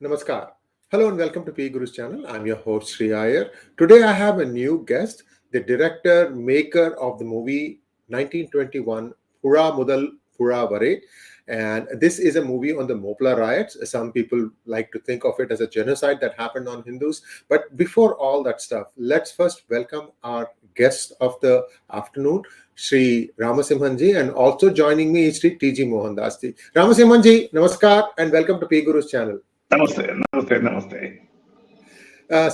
Namaskar. Hello and welcome to PGurus channel. I'm your host Sri Iyer. Today I have a new guest, the director, maker of the movie 1921 𝙒𝙗𝙤𝙀𝙁 mudhal vare. And this is a movie on the Moplah riots. Some people like to think of it as a genocide that happened on Hindus. But before all that stuff, let's first welcome our guest of the afternoon, Sri Rama Simhan ji, and also joining me is Sri T.G. Mohandas ji. Rama Simhan ji, namaskar and welcome to PGurus channel. Namaste, namaste, namaste.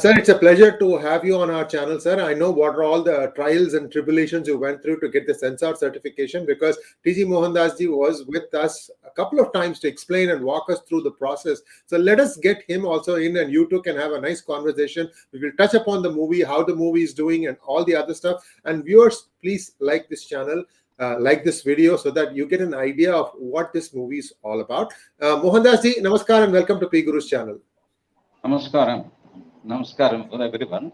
Sir, it's a pleasure to have you on our channel, sir. I know what are all the trials and tribulations you went through to get the censor certification, because T.G. Mohandas ji was with us a couple of times to explain and walk us through the process. So let us get him also in, and you two can have a nice conversation. We will touch upon the movie, how the movie is doing, and all the other stuff. And viewers, please like this channel. Like this video so that you get an idea of what this movie is all about. Mohandas ji, namaskar and welcome to PGurus channel. Namaskaram. Namaskaram for everyone,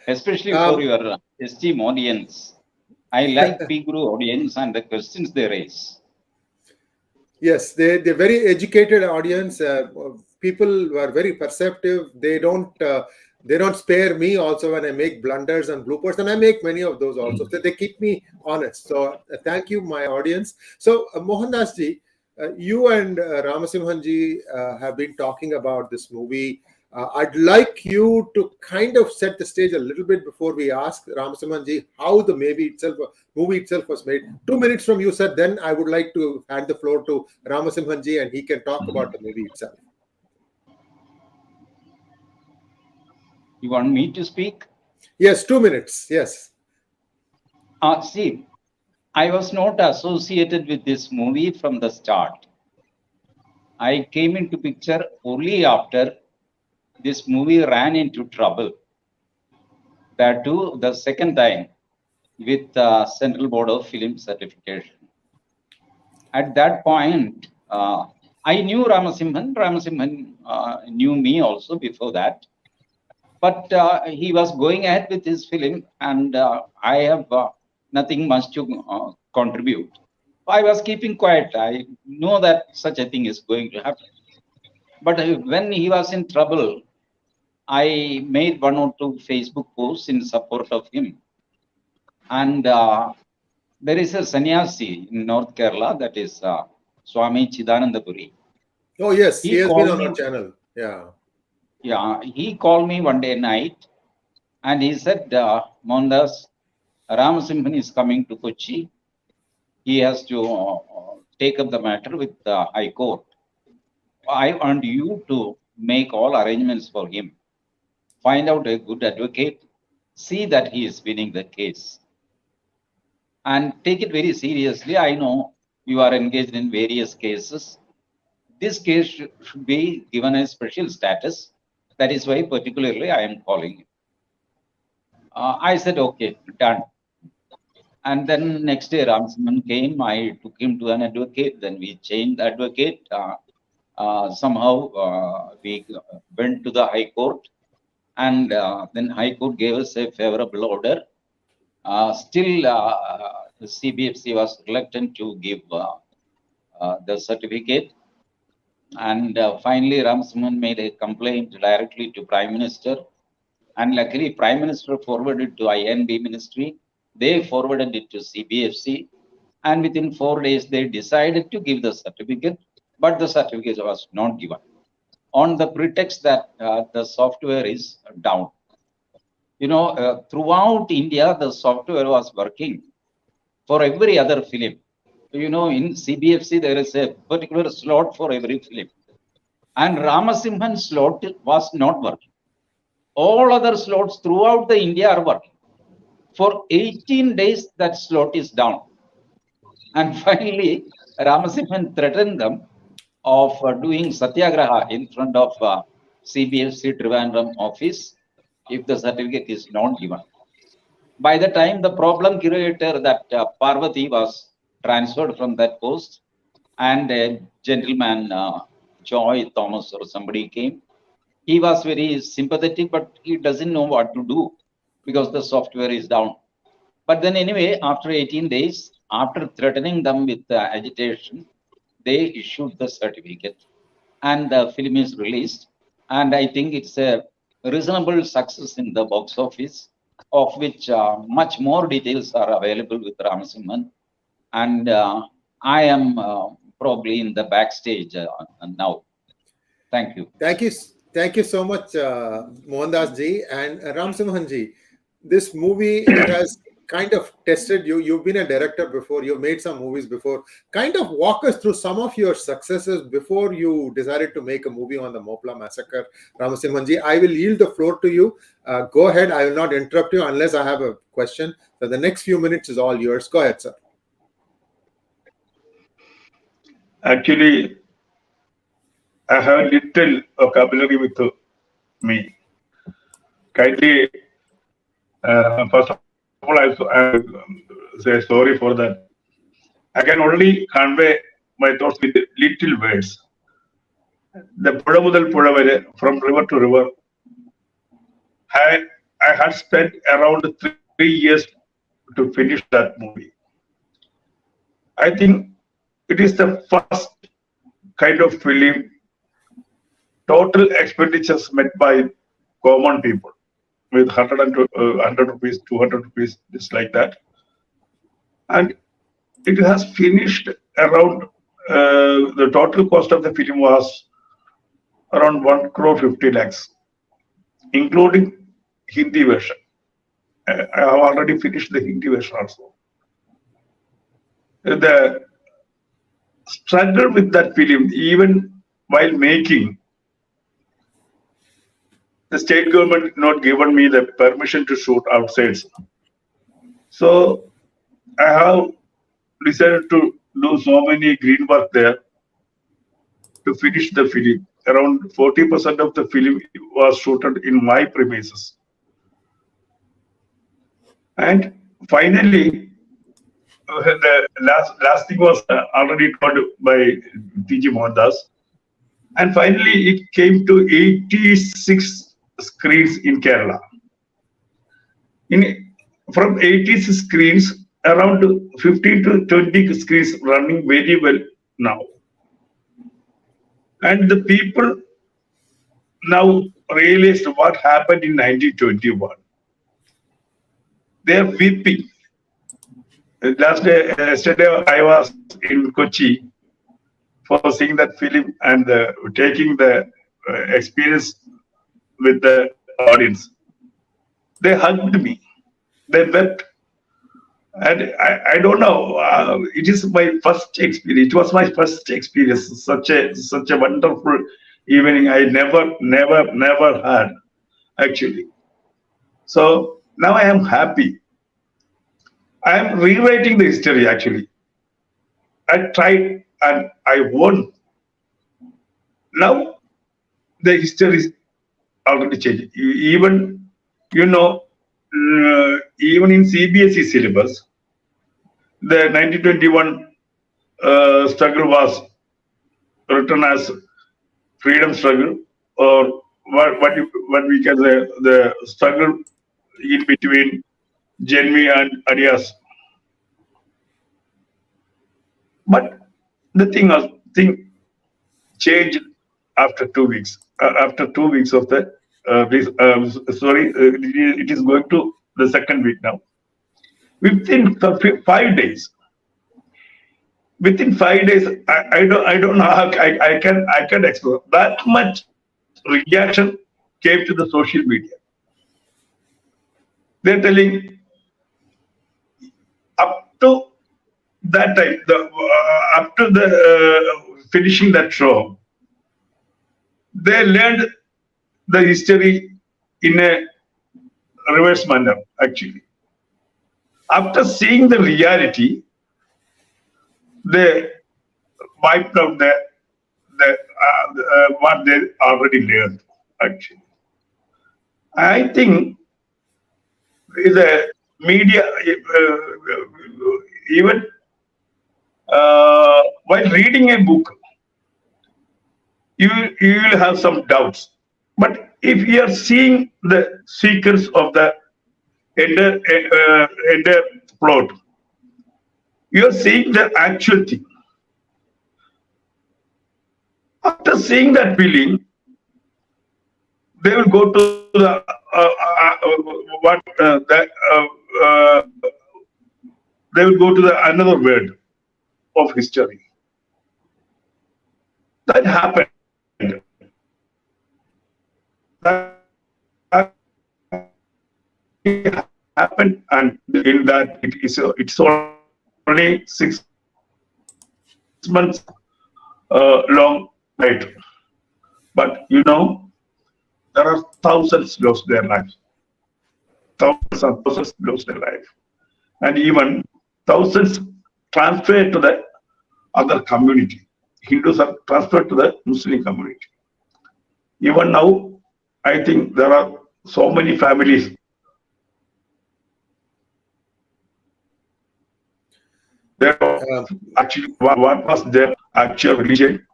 especially for your esteemed audience. I like PGuru audience and the questions they raise. Yes, they're very educated audience. People were very perceptive. They don't spare me also when I make blunders and bloopers, and I make many of those also. So they keep me honest. So thank you, my audience. So Mohandas ji, you and Ramasimhan ji have been talking about this movie. I'd like you to kind of set the stage a little bit before we ask Ramasimhan ji how the movie itself was made. 2 minutes from you, sir. Then I would like to hand the floor to Ramasimhan ji and he can talk about the movie itself. You want me to speak? Yes, 2 minutes. Yes. See, I was not associated with this movie from the start. I came into picture only after this movie ran into trouble. That too, the second time with Central Board of Film Certification. At that point, I knew Ramasimhan. Ramasimhan knew me also before that. But he was going ahead with his film, and I have nothing much to contribute. I was keeping quiet. I know that such a thing is going to happen. But when he was in trouble, I made 1 or 2 Facebook posts in support of him. And there is a sannyasi in North Kerala, that is Swami Chidanandapuri. Oh, yes, he has been on our channel. Yeah. Yeah, he called me one day night and he said, Mohandas, Rama Simhan is coming to Kochi. He has to take up the matter with the High Court. I want you to make all arrangements for him. Find out a good advocate, see that he is winning the case. And take it very seriously. I know you are engaged in various cases. This case should be given a special status. That is why particularly I am calling you. I said, okay, done. And then next day Ramasimhan came. I took him to an advocate. Then we changed the advocate. Somehow we went to the High Court. And then High Court gave us a favorable order. Still, the CBFC was reluctant to give the certificate. And finally, Ramasimhan made a complaint directly to Prime Minister. And luckily, Prime Minister forwarded to INB Ministry. They forwarded it to CBFC. And within 4 days, they decided to give the certificate. But the certificate was not given, on the pretext that the software is down. You know, throughout India, the software was working for every other film. You know, in CBFC, there is a particular slot for every film. And Ramasimhan slot was not working. All other slots throughout the India are working. For 18 days, that slot is down. And finally, Ramasimhan threatened them of doing satyagraha in front of CBFC Trivandrum office if the certificate is not given. By the time the problem curator, that Parvati, was transferred from that post, and a gentleman, Joy Thomas or somebody, came. He was very sympathetic, but he doesn't know what to do because the software is down. But then anyway, after 18 days, after threatening them with agitation, they issued the certificate. and the film is released. And I think it's a reasonable success in the box office, of which much more details are available with Ramasimhan. And I am probably in the backstage now. Thank you. Thank you so much, Mohandas ji and Ramasimhan ji. This movie, it has kind of tested you. You've been a director before. You've made some movies before. Kind of walk us through some of your successes before you decided to make a movie on the Moplah massacre. Ramasimhan ji, I will yield the floor to you. Go ahead. I will not interrupt you unless I have a question. So the next few minutes is all yours. Go ahead, sir. Actually, I have little vocabulary with me. Kindly, first of all, I say sorry for that. I can only convey my thoughts with little words. The Puzha mudhal Puzha vare, from river to river, I had spent around 3 years to finish that movie. I think it is the first kind of film, total expenditures met by common people with 100 rupees, 200 rupees, just like that. And it has finished around, the total cost of the film was around 1 crore 50 lakhs, including Hindi version. I have already finished the Hindi version also. The struggle with that film, even while making, the state government not given me the permission to shoot outside. So I have decided to do so many green work there to finish the film. Around 40% of the film was shooted in my premises. And finally, the last thing was already told by PG Mohandas. And finally, it came to 86 screens in Kerala. From 86 screens, around 15 to 20 screens running very well now. And the people now realized what happened in 1921. They are weeping. Yesterday, I was in Kochi for seeing that film and taking the experience with the audience. They hugged me. They wept. And I don't know. It is my first experience. It was my first experience. Such a wonderful evening. I never had, actually. So now I am happy. I am rewriting the history, actually. I tried and I won. Now the history is already changing. Even, even in CBFC syllabus, the 1921 struggle was written as freedom struggle, or what we can say, the struggle in between Janvi and Adias. But the thing changed after 2 weeks. After 2 weeks of the it is going to the second week now. Within 5 days. Within 5 days, I don't know how I can explain. That much reaction came to the social media. They're telling, up to that time, up to the finishing that show, they learned the history in a reverse manner, actually. After seeing the reality, they wiped out what they already learned, actually. I think the media, even while reading a book, you will have some doubts. But if you are seeing the sequence of the entire plot, you are seeing the actual thing. After seeing that film, they will go to the they will go to the another word of history. That happened. That happened, and in that it's only 6 months long night. But you know, there are thousands lost their lives. Thousands and thousands lost their life. And even thousands transferred to the other community. Hindus are transferred to the Muslim community. Even now, I think there are so many families. There actually, what was their actual religion,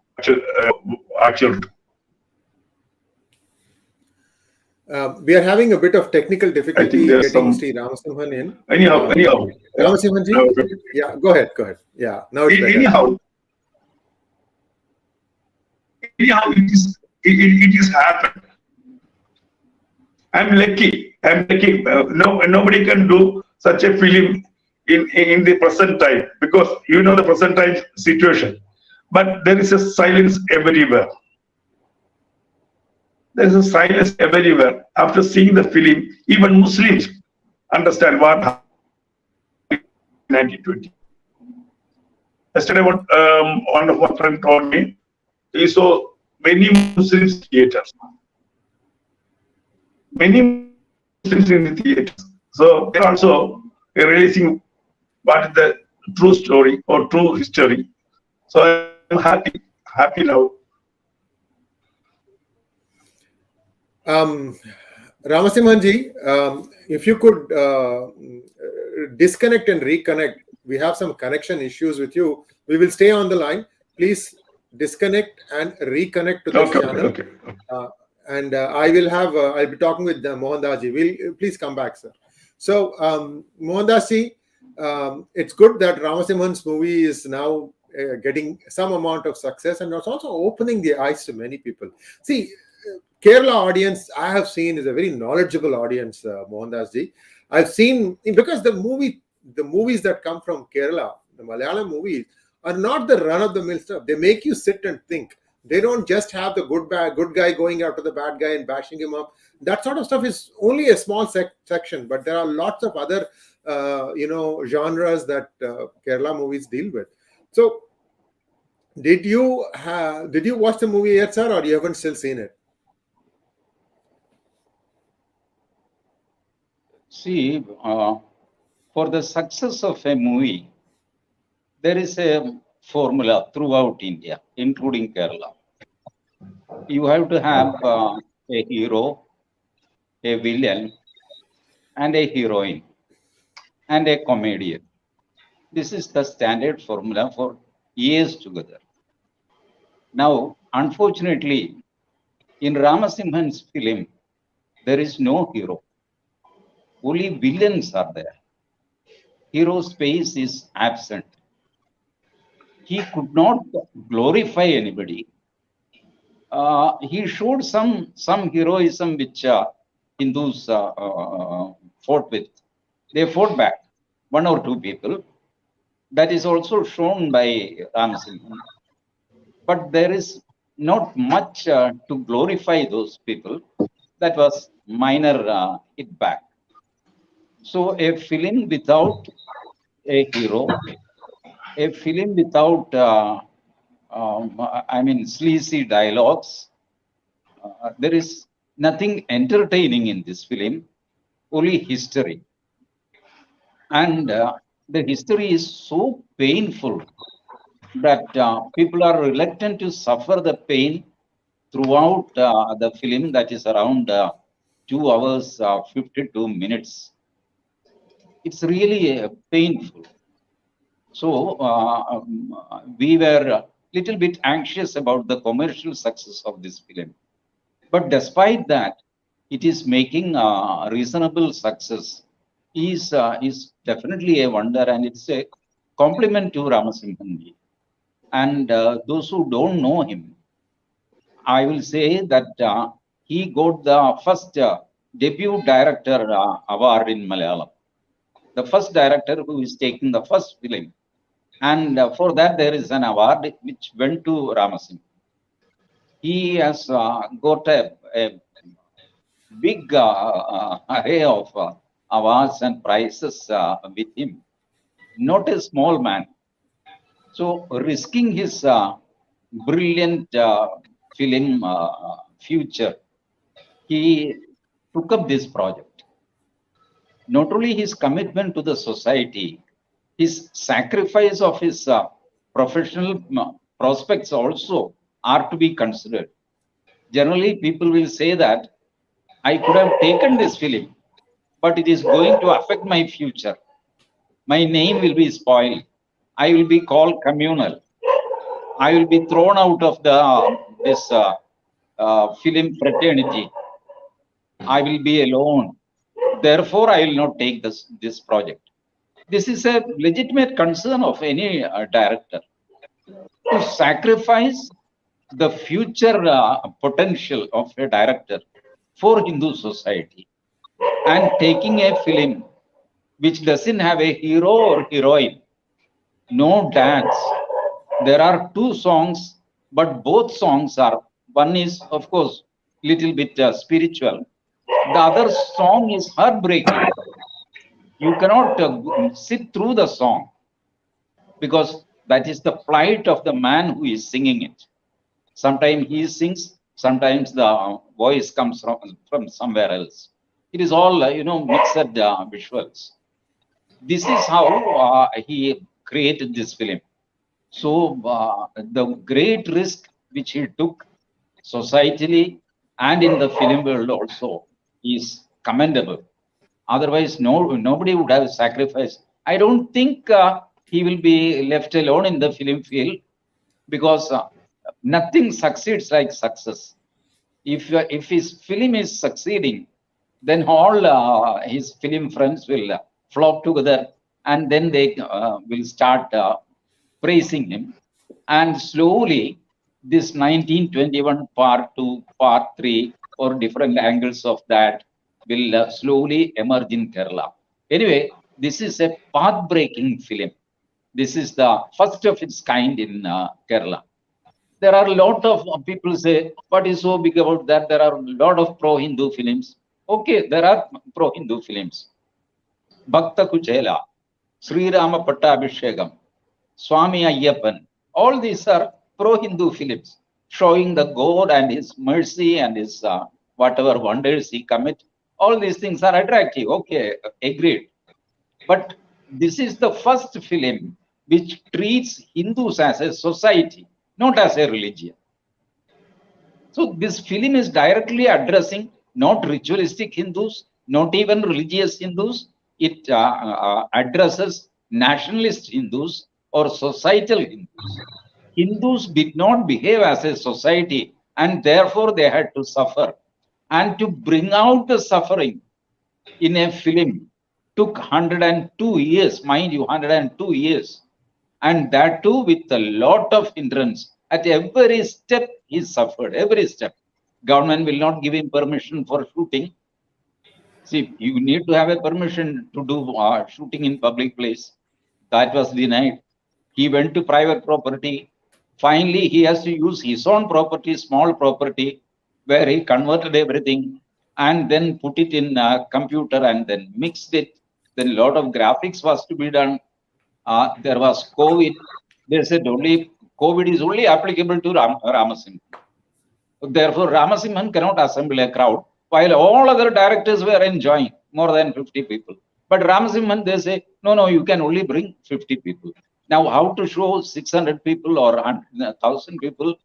actual. We are having a bit of technical difficulty getting Sri Rama Simhan in. Anyhow. Rama Simhan ji? Yeah, go ahead. Yeah, now it's better. Anyhow, it is happened. I'm lucky. Nobody can do such a film in the present time, because you know the present time situation. But there is a silence everywhere. There is a silence everywhere. After seeing the film, even Muslims understand what happened in 1920. Yesterday, one of my friends told me he saw many Muslims theaters. Many Muslims in the theaters. So they're also realizing what is the true story or true history. So I'm happy now. Ramasimhan ji, if you could disconnect and reconnect, we have some connection issues with you. We will stay on the line. Please disconnect and reconnect to the channel. Okay. And I'll be talking with Mohandas ji. Please come back, sir. So, Mohandas ji, it's good that Ramasimhan's movie is now getting some amount of success, and it's also opening the eyes to many people. See, Kerala audience I have seen is a very knowledgeable audience, Mohandas ji. I've seen, because the movies that come from Kerala, the Malayalam movies, are not the run-of-the-mill stuff. They make you sit and think. They don't just have the good guy going after the bad guy and bashing him up. That sort of stuff is only a small section, but there are lots of other genres that Kerala movies deal with. So, did you watch the movie yet, sir, or you haven't still seen it? See, for the success of a movie, there is a formula throughout India, including Kerala. You have to have a hero, a villain, and a heroine, and a comedian. This is the standard formula for years together. Now, unfortunately, in Ramasimhan's film, there is no hero. Only villains are there. Hero's face is absent. He could not glorify anybody. He showed some heroism which Hindus fought with. They fought back, one or two people. That is also shown by Rama Simhan. But there is not much to glorify those people. That was minor hit back. So a film without a hero, a film without sleazy dialogues, there is nothing entertaining in this film, only history. And the history is so painful that people are reluctant to suffer the pain throughout the film, that is around 2 hours 52 minutes. It's really painful. So we were a little bit anxious about the commercial success of this film. But despite that, it is making reasonable success. Is definitely a wonder, and it's a compliment to Ramasimhan. And those who don't know him, I will say that he got the first debut director award in Malayalam. The first director who is taking the first film. And for that, there is an award which went to Rama Simhan. He has got a big array of awards and prizes with him. Not a small man. So risking his brilliant film future, he took up this project. Not only his commitment to the society, his sacrifice of his professional prospects also are to be considered. Generally, people will say that I could have taken this film, but it is going to affect my future. My name will be spoiled. I will be called communal. I will be thrown out of the this film fraternity. I will be alone. Therefore, I will not take this project. This is a legitimate concern of any director to sacrifice the future potential of a director for Hindu society and taking a film which doesn't have a hero or heroine, no dance. There are two songs, but both songs are, one is of course little bit spiritual. The other song is heartbreaking. You cannot sit through the song because that is the plight of the man who is singing it. Sometimes he sings, sometimes the voice comes from somewhere else. It is all, mixed visuals. This is how he created this film. So the great risk which he took societally and in the film world also is commendable. Otherwise, nobody would have sacrificed. I don't think he will be left alone in the film field because nothing succeeds like success. If his film is succeeding, then all his film friends will flock together and then they will start praising him. And slowly, this 1921 part 2, part 3, or different angles of that will slowly emerge in Kerala. Anyway, this is a path-breaking film. This is the first of its kind in Kerala. There are a lot of people say, what is so big about that? There are a lot of pro-Hindu films. Okay, there are pro-Hindu films. Bhakta Kuchela, Sri Rama Pattabhishekam, Swami Ayyappan, all these are pro-Hindu films showing the God and his mercy and his whatever wonders he commit. All these things are attractive. Okay, agreed. But this is the first film which treats Hindus as a society, not as a religion. So this film is directly addressing not ritualistic Hindus, not even religious Hindus. It addresses nationalist Hindus or societal Hindus. Hindus did not behave as a society and therefore they had to suffer. And to bring out the suffering in a film took 102 years, mind you, 102 years. And that too with a lot of hindrance. At every step he suffered, every step. Government will not give him permission for shooting. See, you need to have a permission to do shooting in public place. That was denied. He went to private property. Finally, he has to use his own property, small property, where he converted everything and then put it in a computer and then mixed it. Then a lot of graphics was to be done. There was COVID. They said only COVID is only applicable to Rama Simhan. Therefore, Rama Simhan cannot assemble a crowd, while all other directors were enjoying more than 50 people. But Rama Simhan, they say, no, you can only bring 50 people. Now, how to show 600 people or 1,000 people?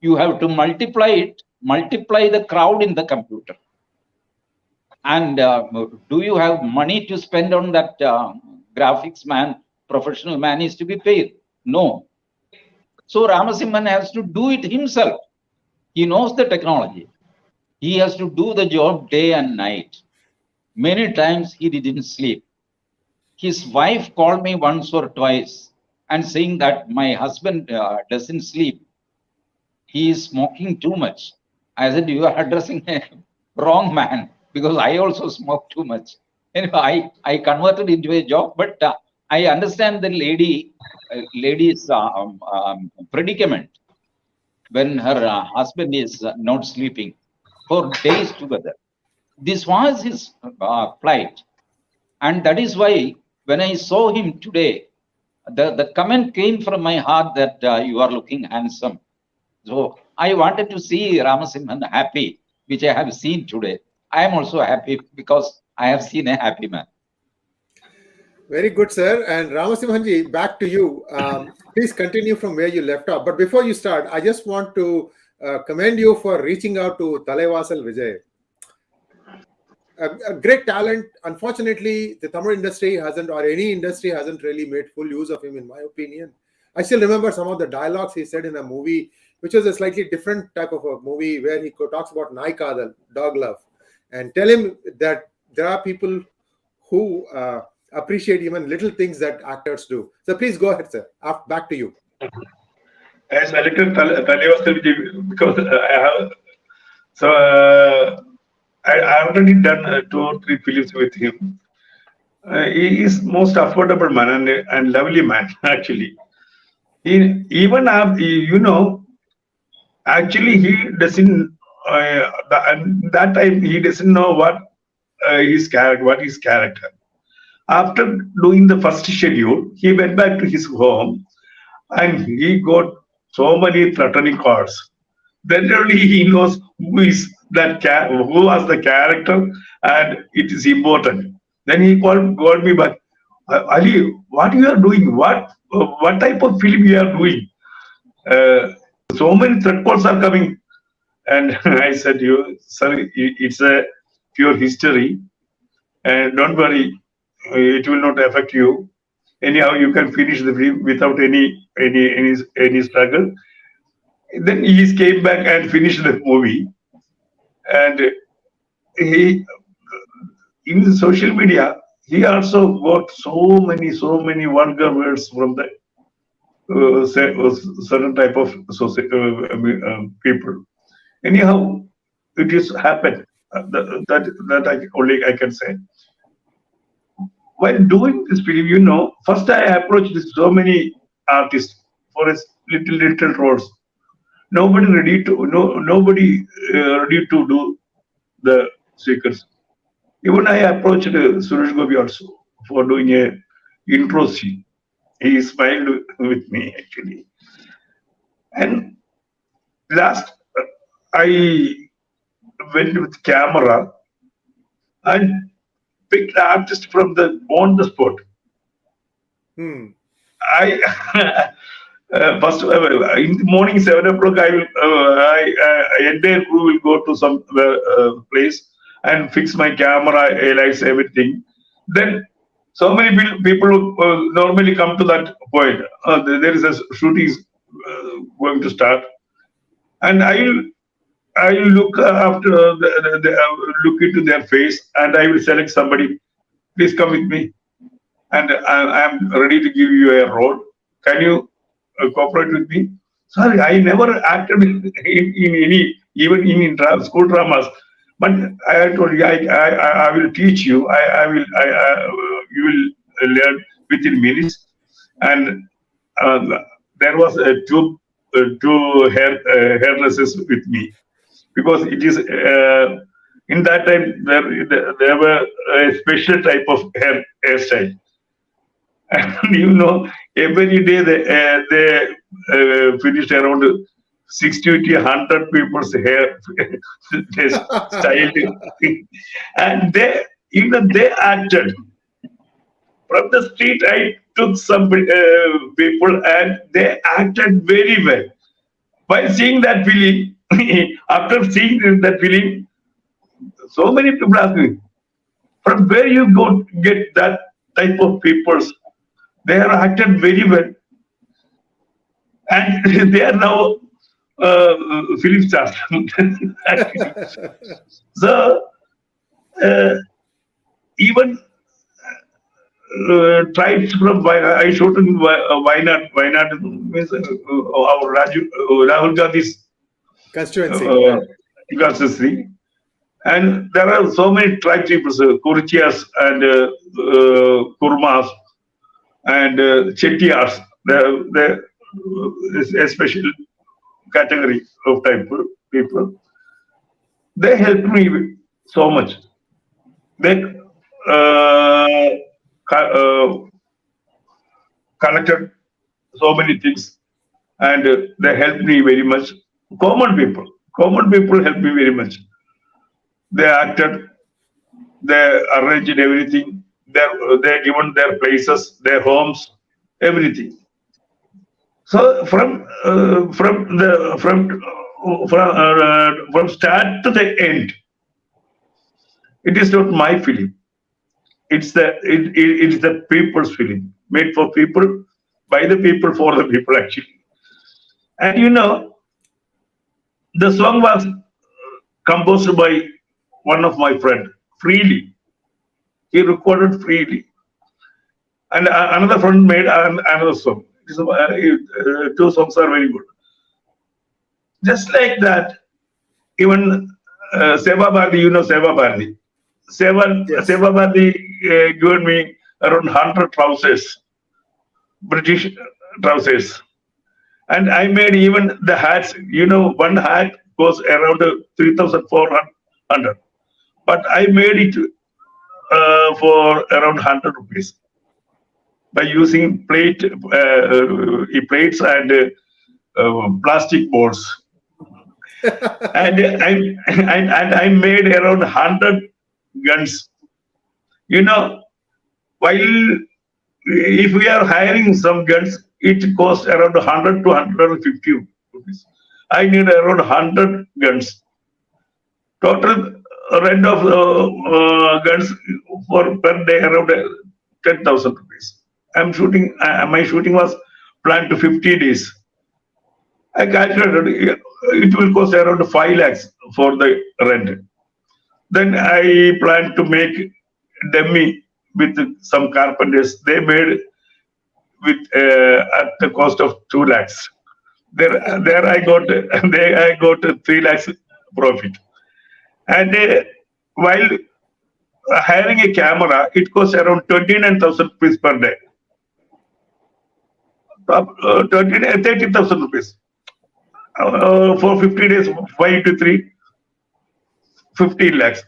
You have to multiply it, multiply the crowd in the computer. And do you have money to spend on that graphics man, professional man is to be paid? No. So Ramasimhan has to do it himself. He knows the technology. He has to do the job day and night. Many times he didn't sleep. His wife called me once or twice and saying that my husband doesn't sleep. he is smoking too much. I said, you are addressing a wrong man, because I also smoke too much. Anyway, I converted into a joke, but I understand the lady's predicament when her husband is not sleeping for days together. This was his plight. And that is why when I saw him today, the comment came from my heart that you are looking handsome. So I wanted to see Rama Simhan happy, which I have seen today. I am also happy because I have seen a happy man. Very good, sir. And Ramasimhanji, back to you. Please continue from where you left off. But before you start, I just want to commend you for reaching out to Thalavasal Vijay. A great talent. Unfortunately, the Tamil industry hasn't, or any industry hasn't really made full use of him, in my opinion. I still remember some of the dialogues he said in a movie, which was a slightly different type of a movie where he talks about 𝙦𝙬𝙬, dog love, and tell him that there are people who appreciate even little things that actors do. So please go ahead, sir. Back to you. I selected Thalavasal because I have I already done 2 or 3 films with him. He is most affordable man and lovely man actually. Even actually he doesn't. That time he doesn't know what his character. After doing the first schedule, he went back to his home and he got so many threatening calls. Then only he knows who is that who was the character, and it is important. Then he called me back. Ali, what you are doing? What type of film you are doing? So many threat calls are coming, and I said, "Sir, it's a pure history, and don't worry, it will not affect you. Anyhow, you can finish the film without any struggle." Then he came back and finished the movie, and he in the social media he also got so many vulgar words from the certain type of people. Anyhow, it is happened. That I can say. While doing this film, first I approached so many artists for a little roles. Nobody ready to do the sequence. Even I approached Suresh Gopi also for doing a intro scene. He smiled with me actually. And last, I went with camera and picked the artist from on the spot. I first in the morning 7 o'clock, entire crew will go to some place and fix my camera, lights, everything. Then so many people normally come to that point. There is a shooting going to start, and I will look after look into their face, and I will select somebody. Please come with me, and I am ready to give you a role. Can you cooperate with me? Sorry, I never acted in any, even in school dramas. But I told you, I will teach you. You will learn within minutes. And there was two hairdressers with me, because it is in that time there were a special type of hairstyle. And every day they finished around 60 to 100 people's hair styled, and they acted from the street. I took some people and they acted very well. By seeing that film, after seeing that film, so many people ask me, from where you go get that type of peoples? They are acted very well, and they are now film stars. So even tribes from I shot in Wayanad. Wayanad means our Rahul Gandhi's Constituency. constituency. And there are so many tribe people, Kurichias and Kurmas and Chettiars. They're a special category of type people. They helped me so much. They collected so many things, and they helped me very much. Common people helped me very much. They acted, they arranged everything. They given their places, their homes, everything. So from start to the end, it is not my film. It's the people's film, made for people, by the people, for the people, actually. And you know, the song was composed by one of my friends, freely. He recorded freely. And another friend made another song. Two songs are very good. Just like that, even Seva Bharati, you know Seva Bharati. Seva Bharati given me around 100 trousers, British trousers. And I made even the hats. You know, one hat goes around 3,400. But I made it for around 100 rupees by using plates and plastic balls. And I made around 100 guns. You know, while if we are hiring some guns, it costs around 100 to 150 rupees. I need around 100 guns. Total rent of guns for per day around 10,000 rupees. I'm shooting. My shooting was planned to 50 days. I calculated it will cost around 5 lakhs for the rent. Then I planned to make dummy with some carpenters. They made with at the cost of 2 lakhs. There I got 3 lakhs profit. And while hiring a camera, it costs around 29,000 rupees per day. 30,000 rupees. For 50 days, 5 to 3, 15 lakhs.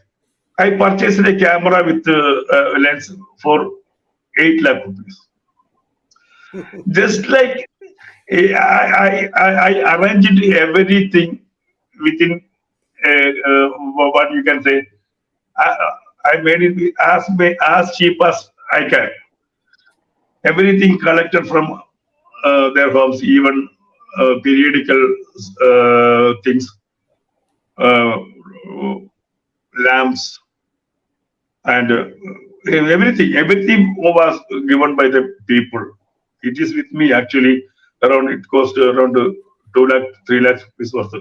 I purchased a camera with lens for 8 lakh rupees. Just like I arranged everything within what you can say. I made it as cheap as I can. Everything collected from their homes, even periodical things, lamps, and everything was given by the people. It is with me actually. It cost around 2 lakh, 3 lakhs rupees worth.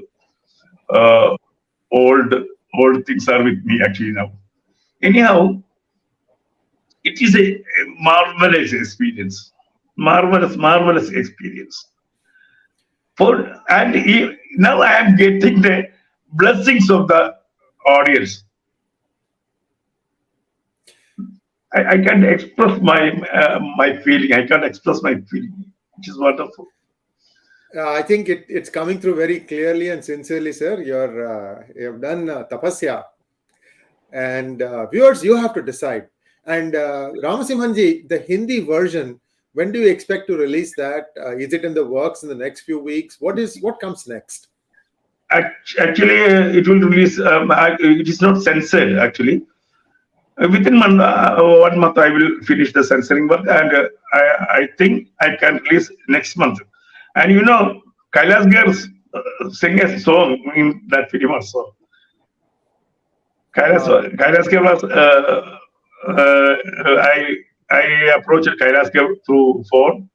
Old things are with me actually now. Anyhow, it is a marvelous experience. Marvelous experience. Now I am getting the blessings of the audience. I can't express my feeling. I can't express my feeling, which is wonderful. I think it's coming through very clearly and sincerely, sir. You have done tapasya, and viewers, you have to decide. And Ramasimhan ji, the Hindi version, when do you expect to release that? Is it in the works in the next few weeks? What comes next? Actually, it will release. It is not censored actually. Within 1 month, I will finish the censoring work, and I think I can release next month. And you know, Kailash girls sing a song in that film also. Kailash girl was. I approached Kailash girl through phone,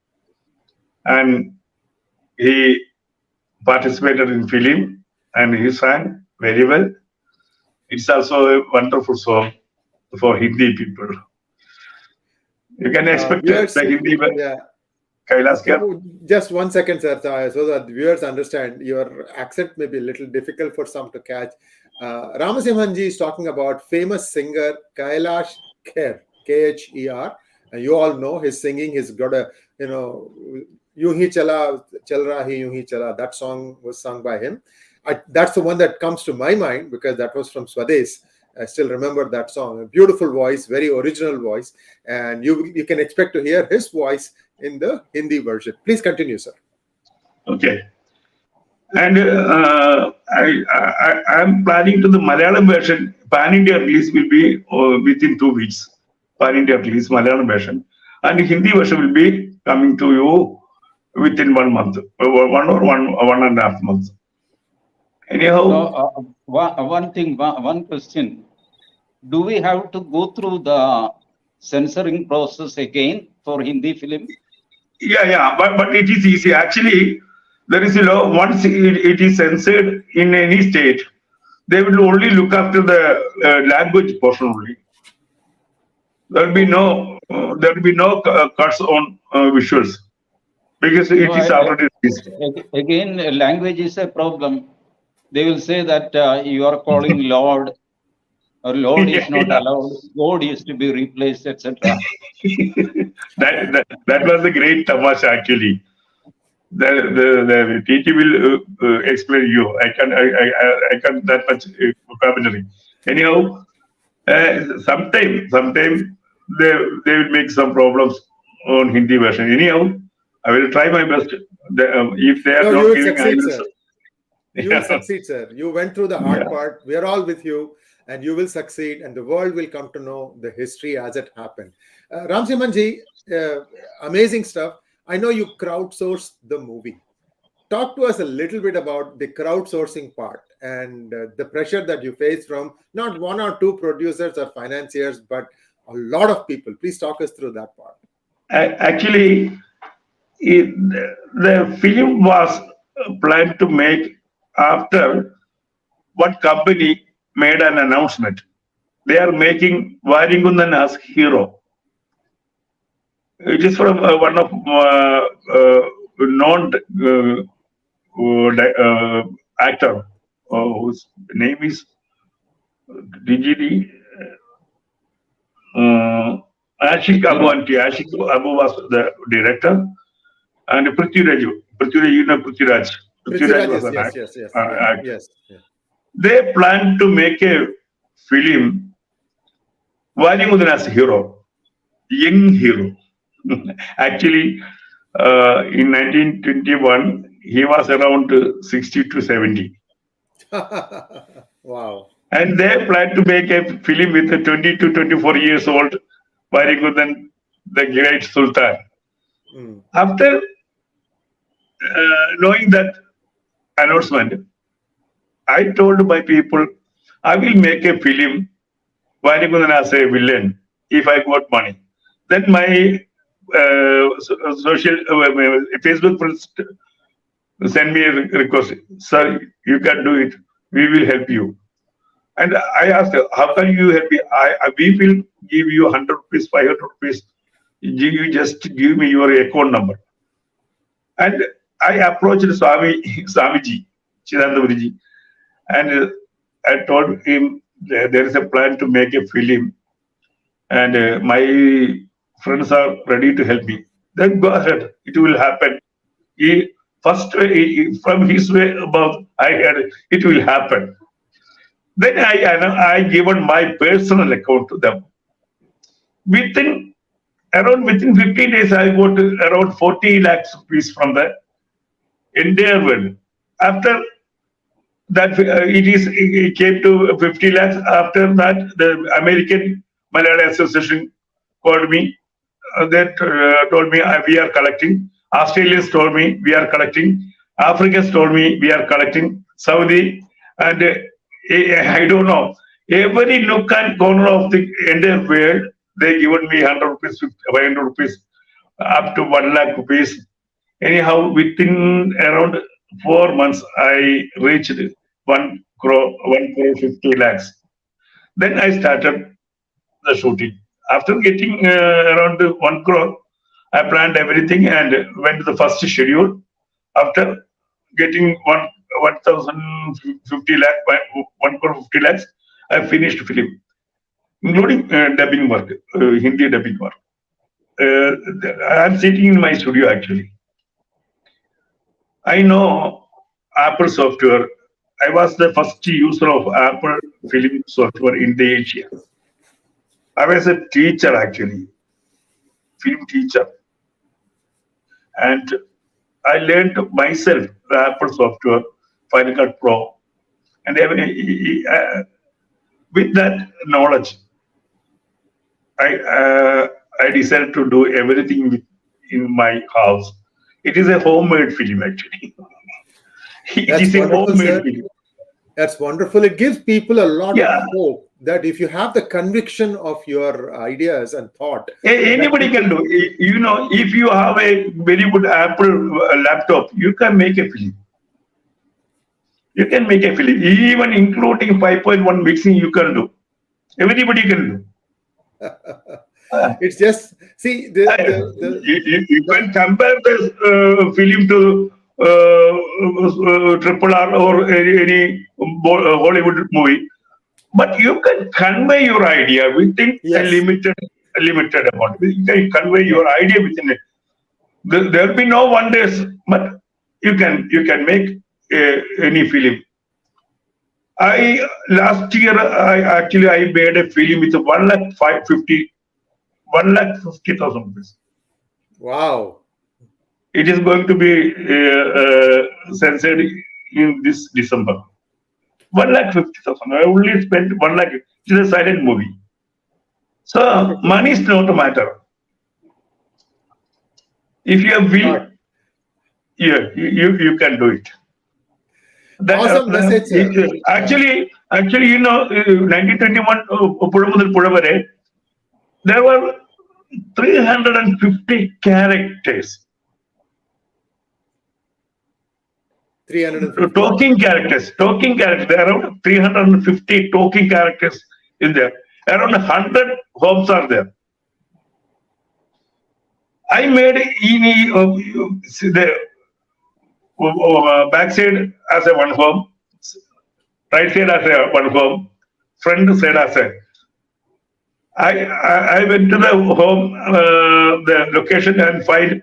and he participated in film, and he sang very well. It's also a wonderful song for Hindi people. You can expect viewers, the Hindi. Yeah. Kailaskar. Just 1 second, sir, so that viewers understand. Your accent may be a little difficult for some to catch. Rama Simhan ji is talking about famous singer Kailash Kher, Kher. You all know his singing. He's got a, Yun Hi Chala, Chal Rahi Yun Hi Chala. That song was sung by him. That's the one that comes to my mind because that was from Swades. I still remember that song. A beautiful voice, very original voice. And you can expect to hear his voice in the Hindi version. Please continue, sir. Okay. And I'm planning to the Malayalam version. Pan-India release will be within 2 weeks. Pan-India release, Malayalam version. And the Hindi version will be coming to you within 1 month, one and a half months. Anyhow. So, one question. Do we have to go through the censoring process again for Hindi film? Yeah, but it is easy. Actually, there is a law. Once it is censored in any state, they will only look after the language portion only. There will be no cuts on visuals because it is already released. Again, language is a problem. They will say that you are calling Lord, or Lord is not allowed. God is to be replaced, etc. that was a great tamasha actually. The TT will explain you. I can that much vocabulary. Anyhow, sometime they will make some problems on Hindi version. Anyhow, I will try my best. If they are not giving, I will. You will succeed, sir. You went through the hard part. We are all with you, and you will succeed, and the world will come to know the history as it happened. Ram Simhan ji, amazing stuff. I know you crowdsourced the movie. Talk to us a little bit about the crowdsourcing part and the pressure that you faced from not 1 or 2 producers or financiers, but a lot of people. Please talk us through that part. Actually, the film was planned to make after one company made an announcement. They are making Varingundhan as hero. It is from one of known actor whose name is DGD. Ashik Abu was the director, and Prithviraj was an actor. Yes. They planned to make a film Varingundhan as a hero, young hero. Actually, in 1921, he was around 60 to 70. Wow. And they planned to make a film with a 20 to 24 years old Varingundhan, the great Sultan. After knowing that announcement, I told my people, I will make a film Varingundhan as a villain if I got money. Then my social Facebook friends send me a request, sir, you can do it, we will help you. And I asked, how can you help me? We will give you 100 rupees, 500 rupees. You just give me your account number. And I approached Swamiji, Chidanandapuriji, and I told him there is a plan to make a film, and my friends are ready to help me. Then go ahead, it will happen. From his way above, I heard it will happen. Then I given my personal account to them. Within 15 days, I got around 40 lakhs rupees from the entire world. After that, it came to 50 lakhs. After that, the American Malayalam Association called me. They told me we are collecting. Australians told me we are collecting. Africans told me we are collecting. Saudi, and I don't know. Every nook and corner of the entire world, they given me 100 rupees, 500 rupees, up to 1 lakh rupees. Anyhow, within around 4 months, I reached 1 crore 50 lakhs. Then I started the shooting. After getting around 1 crore, I planned everything and went to the first schedule. After getting 1,050 lakh, 1 crore 50 lakhs, I finished film, including dubbing work, Hindi dubbing work. I'm sitting in my studio actually. I know Apple software. I was the first user of Apple film software in the Asia. I was a teacher actually, film teacher. And I learned myself the Apple software, Final Cut Pro. And with that knowledge, I decided to do everything in my house. It is a homemade film actually. It is a homemade film. That's wonderful. It gives people a lot of hope that if you have the conviction of your ideas and thought, anybody can do. You know, if you have a very good Apple laptop, you can make a film. You can make a film, even including 5.1 mixing. You can do. Everybody can do. It's just see you can compare the film to Triple R or any Hollywood movie, but you can convey your idea within a limited amount. You can convey your idea within it. There will be no wonders, but you can make any film. Last year I made a film with 1,50,000 rupees. Wow. It is going to be censored in this December. 1,50,000. I only spent 1 lakh. It is a silent movie. So money is not a matter. If you have will, you can do it. That, awesome message. Actually, you know, 1921 Puzha mudhal Puzha vare, there were 350 characters. 350. Talking characters. There are around 350 talking characters in there. Around 100 homes are there. I made the backside as a one home, right side as a one home, front side as a. I went to the home, the location, and find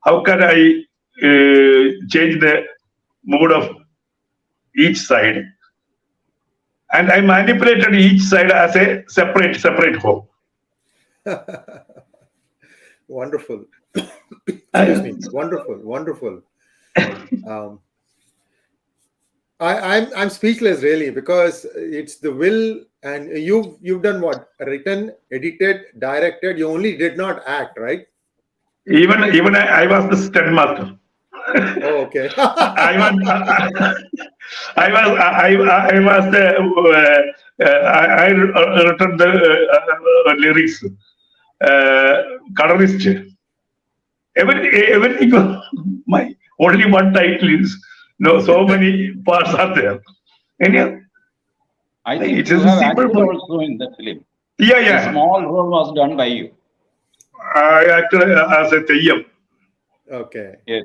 how can I change the mood of each side, and I manipulated each side as a separate home. Wonderful. Excuse me. Wonderful. I'm speechless really, because it's the will, and you've done what? Written, edited, directed. You only did not act, right? Even I was the stunt master. Oh, okay. I was written the lyrics, colorist. Everything. My only one title is so many parts are there. Anyhow, I think it you is have simple acted also in the film. Yeah. A small role was done by you. I acted as a 𝙤𝙬𝙤. Okay. Yes.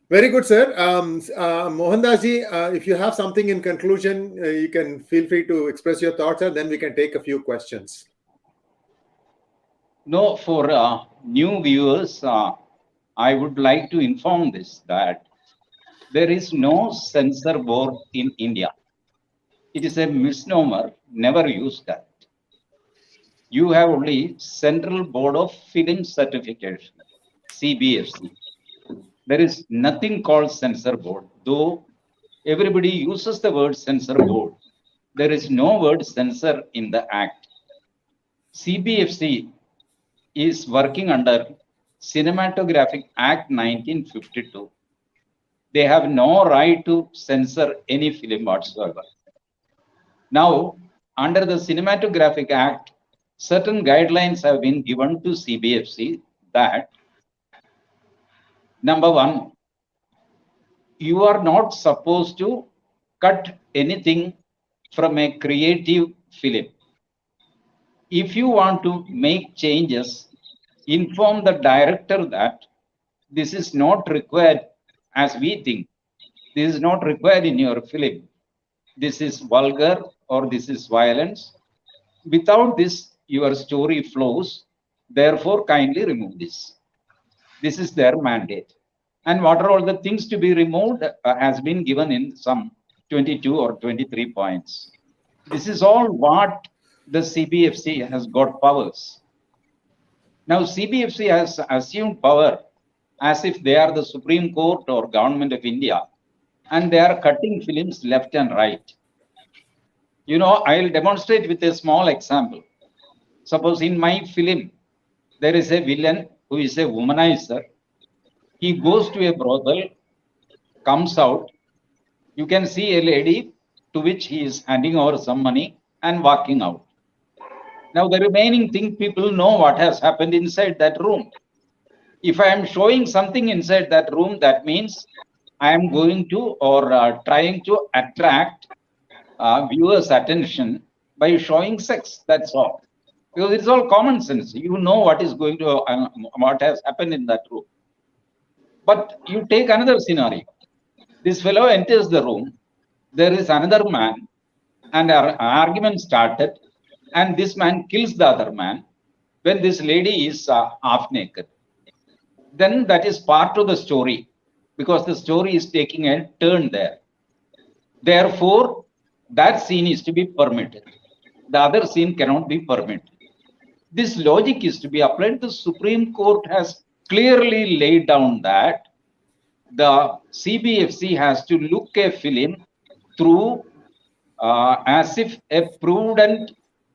Very good, sir. Mohandas ji, if you have something in conclusion, you can feel free to express your thoughts, and then we can take a few questions. No, for new viewers, I would like to inform this that there is no censor board in India. It is a misnomer. Never use that. You have only Central Board of Film Certification, CBFC. There is nothing called censor board. Though everybody uses the word censor board, there is no word censor in the act. CBFC is working under Cinematographic Act 1952. They have no right to censor any film whatsoever. Now, under the Cinematographic Act, certain guidelines have been given to CBFC that, number one, you are not supposed to cut anything from a creative film. If you want to make changes, inform the director that this is not required as we think. This is not required in your film. This is vulgar or this is violence. Without this, your story flows. Therefore, kindly remove this. This is their mandate. And what are all the things to be removed has been given in some 22 or 23 points. This is all what the CBFC has got powers. Now, CBFC has assumed power as if they are the Supreme Court or Government of India, and they are cutting films left and right. You know, I'll demonstrate with a small example. Suppose in my film, there is a villain who is a womanizer. He goes to a brothel, comes out. You can see a lady to which he is handing over some money and walking out. Now, the remaining thing, people know what has happened inside that room. If I am showing something inside that room, that means I am going to or trying to attract viewers' attention by showing sex. That's all. Because it's all common sense. You know what is going to, what has happened in that room. But you take another scenario. This fellow enters the room. There is another man, and an argument started, and this man kills the other man when this lady is half naked. Then that is part of the story, because the story is taking a turn there. Therefore, that scene is to be permitted. The other scene cannot be permitted. This logic is to be applied. The Supreme Court has clearly laid down that the CBFC has to look a film through as if a prudent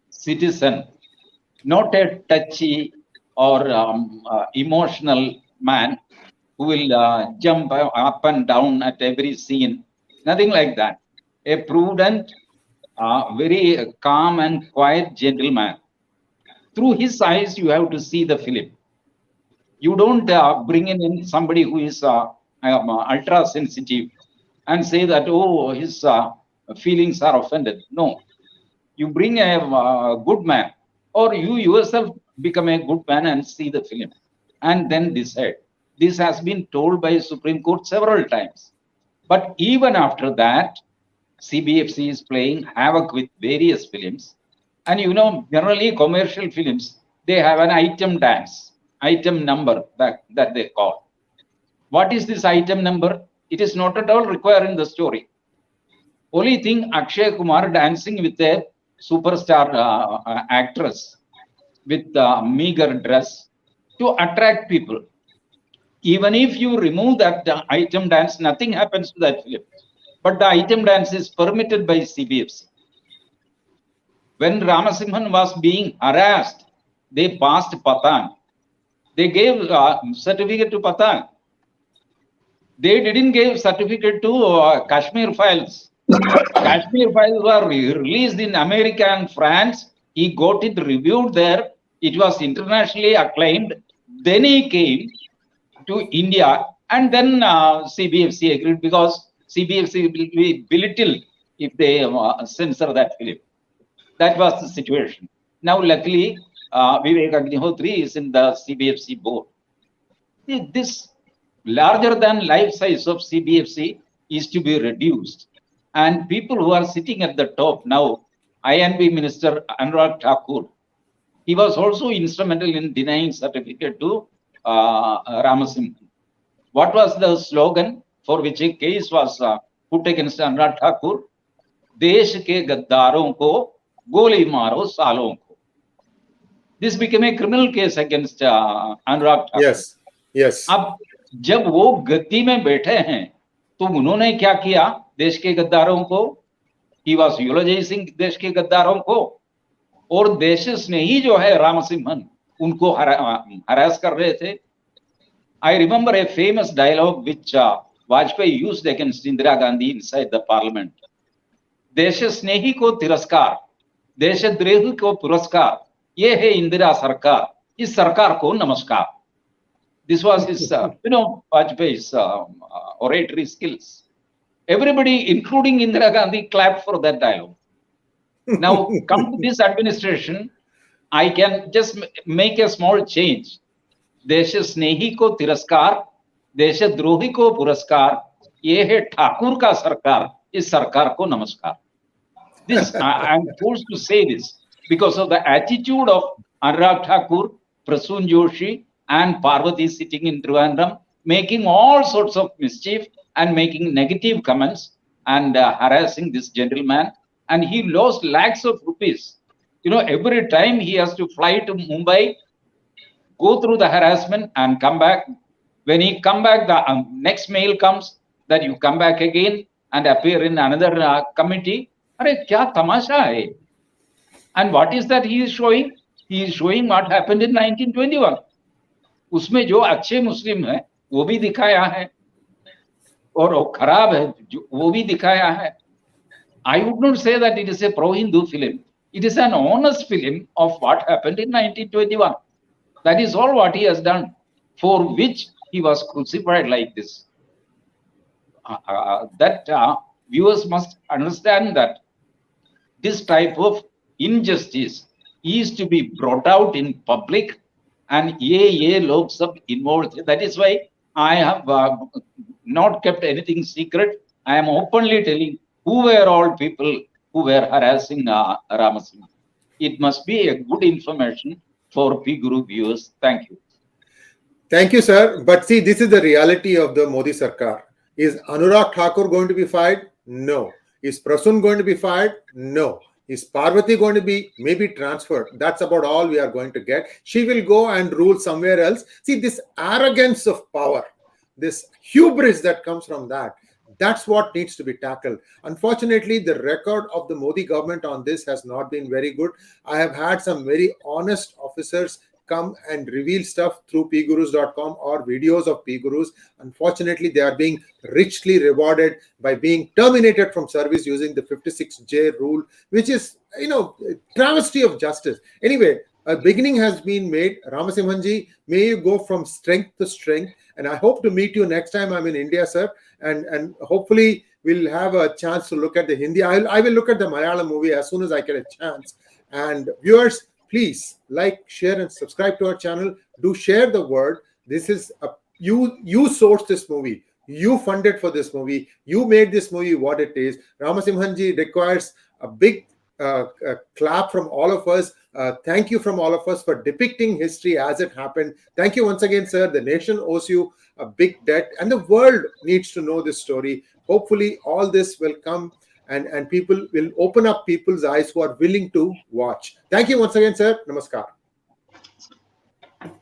citizen, not a touchy or emotional man who will jump up and down at every scene. Nothing like that. A prudent, very calm and quiet gentleman. Through his eyes, you have to see the film. You don't bring in somebody who is ultra sensitive and say that, oh, his feelings are offended. No. You bring a good man, or you yourself become a good man and see the film and then decide. This has been told by Supreme Court several times. But even after that, CBFC is playing havoc with various films. And you know, generally commercial films, they have an item dance, item number that they call. What is this item number? It is not at all required in the story. Only thing, Akshay Kumar dancing with a superstar actress with meager dress to attract people. Even if you remove that item dance, nothing happens to that film. But the item dance is permitted by CBFC. When Rama Simhan was being harassed, they passed Pathan. They gave certificate to Pathan. They didn't give certificate to Kashmir Files. Kashmir Files were released in America and France. He got it reviewed there. It was internationally acclaimed. Then he came to India, and then CBFC agreed, because CBFC will be belittled if they censor that film. That was the situation. Now, luckily, Vivek Agnihotri is in the CBFC board. This larger than life size of CBFC is to be reduced. And people who are sitting at the top now, INB Minister Anurag Thakur, he was also instrumental in denying certificate to Rama Simhan. What was the slogan for which a case was put against Anurag Thakur? देश के गद्दारों को गोली मारो सालों को. This became a criminal case against Anurag Thakur. Yes, yes. अब जब वो गद्दी में बैठे हैं, तो उन्होंने क्या किया देश के गद्दारों को? He was eulogizing देश के गद्दारों को, और देश स्नेही जो है रामसिम्हन, उनको हरास कर रहे थे. I remember a famous dialogue which Vajpayee used against Indira Gandhi inside the parliament. देश स्नेही को तिरस्कार, देशद्रोही को पुरस्कार, ये है इंदिरा सरकार, इस सरकार को नमस्कार. This was his, Vajpayee's oratory skills. Everybody, including Indira Gandhi, clapped for that dialogue. Now, come to this administration, I can just make a small change. देश स्नेही को तिरस्कार, देशद्रोही को पुरस्कार, ये है ठाकुर का सरकार, इस सरकार को नमस्कार. This I am forced to say this because of the attitude of Anurag Thakur, Prasoon Joshi, and Parvati sitting in Trivandrum, making all sorts of mischief and making negative comments and harassing this gentleman. And he lost lakhs of rupees. You know, every time he has to fly to Mumbai, go through the harassment and come back. When he come back, the next mail comes that you come back again and appear in another committee. Arey, kya tamasha hai? And what is that he is showing? He is showing what happened in 1921. उसमें जो अच्छे मुस्लिम हैं वो भी दिखाया है और खराब है वो भी दिखाया है. I would not say that it is a pro-Hindu film. It is an honest film of what happened in 1921. That is all what he has done, for which he was crucified like this. Viewers must understand that this type of injustice is to be brought out in public, and ye log sab involved. That is why I have not kept anything secret. I am openly telling who were all people who were harassing Rama Simhan. It must be a good information for PGuru viewers. Thank you. Thank you, sir. But see, this is the reality of the Modi Sarkar. Is Anurag Thakur going to be fired? No. Is Prasoon going to be fired? No. Is Parvati going to be maybe transferred? That's about all we are going to get. She will go and rule somewhere else. See, this arrogance of power, this hubris that comes from that, that's what needs to be tackled. Unfortunately, the record of the Modi government on this has not been very good. I have had some very honest officers come and reveal stuff through pgurus.com or videos of PGurus. Unfortunately, they are being richly rewarded by being terminated from service using the 56J rule, which is, you know, travesty of justice. Anyway, a beginning has been made. Ramasimhan ji, may you go from strength to strength. And I hope to meet you next time I'm in India, sir. And hopefully we'll have a chance to look at the Hindi. I will look at the Malayalam movie as soon as I get a chance. And viewers, please like, share, and subscribe to our channel. Do share the word. This is you sourced this movie. You funded for this movie. You made this movie what it is. Ramasimhan ji requires a big clap from all of us. Thank you from all of us for depicting history as it happened. Thank you once again, sir. The nation owes you a big debt, and the world needs to know this story. Hopefully, all this will come and people will open up people's eyes who are willing to watch. Thank you once again, sir. Namaskar.